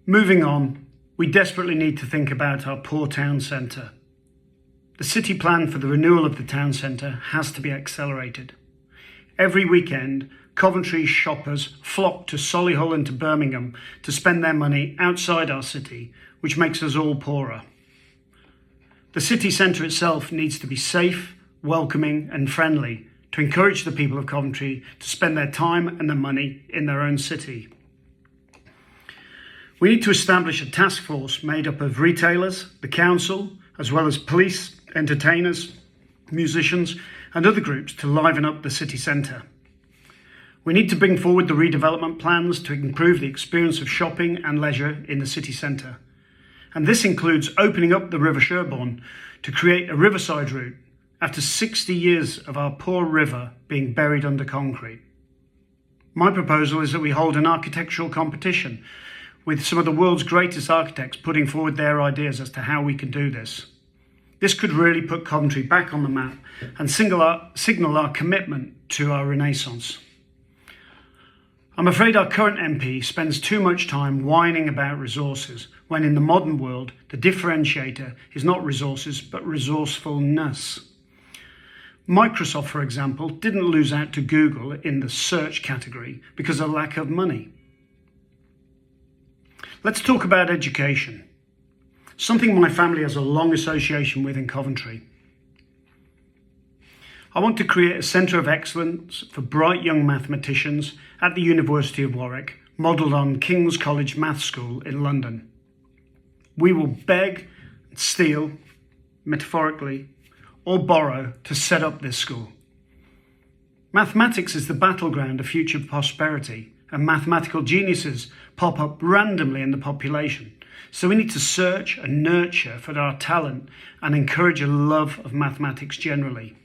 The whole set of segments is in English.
Moving on, we desperately need to think about our poor town centre. The city plan for the renewal of the town centre has to be accelerated. Every weekend, Coventry shoppers flock to Solihull and to Birmingham to spend their money outside our city, which makes us all poorer. The city centre itself needs to be safe, welcoming and friendly to encourage the people of Coventry to spend their time and their money in their own city. We need to establish a task force made up of retailers, the council, as well as police, entertainers, musicians and other groups to liven up the city centre. We need to bring forward the redevelopment plans to improve the experience of shopping and leisure in the city centre. And this includes opening up the River Sherborne to create a riverside route after 60 years of our poor river being buried under concrete. My proposal is that we hold an architectural competition with some of the world's greatest architects putting forward their ideas as to how we can do this. This could really put Coventry back on the map and signal our commitment to our renaissance. I'm afraid our current MP spends too much time whining about resources, when in the modern world, the differentiator is not resources, but resourcefulness. Microsoft, for example, didn't lose out to Google in the search category because of lack of money. Let's talk about education, something my family has a long association with in Coventry. I want to create a centre of excellence for bright young mathematicians at the University of Warwick, modelled on King's College Maths School in London. We will beg, steal, metaphorically, or borrow to set up this school. Mathematics is the battleground of future prosperity, and mathematical geniuses pop up randomly in the population. So we need to search and nurture for our talent and encourage a love of mathematics generally.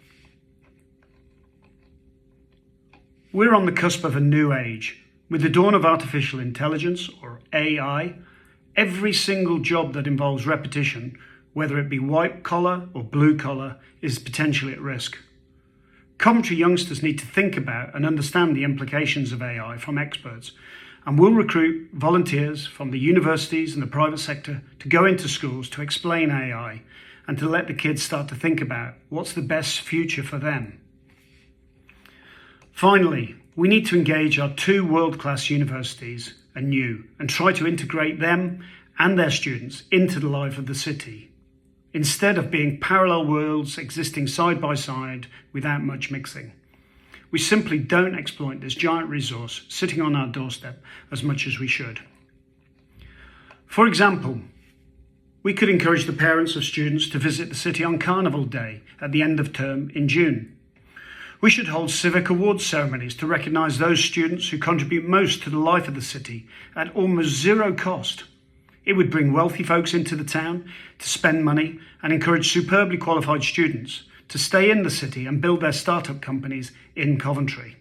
We're on the cusp of a new age. With the dawn of artificial intelligence, or AI, every single job that involves repetition, whether it be white collar or blue collar, is potentially at risk. Coventry youngsters need to think about and understand the implications of AI from experts, and we'll recruit volunteers from the universities and the private sector to go into schools to explain AI and to let the kids start to think about what's the best future for them. Finally, we need to engage our two world-class universities anew and try to integrate them and their students into the life of the city, instead of being parallel worlds existing side by side without much mixing. We simply don't exploit this giant resource sitting on our doorstep as much as we should. For example, we could encourage the parents of students to visit the city on Carnival Day at the end of term in June. We should hold civic awards ceremonies to recognise those students who contribute most to the life of the city at almost zero cost. It would bring wealthy folks into the town to spend money and encourage superbly qualified students to stay in the city and build their startup companies in Coventry.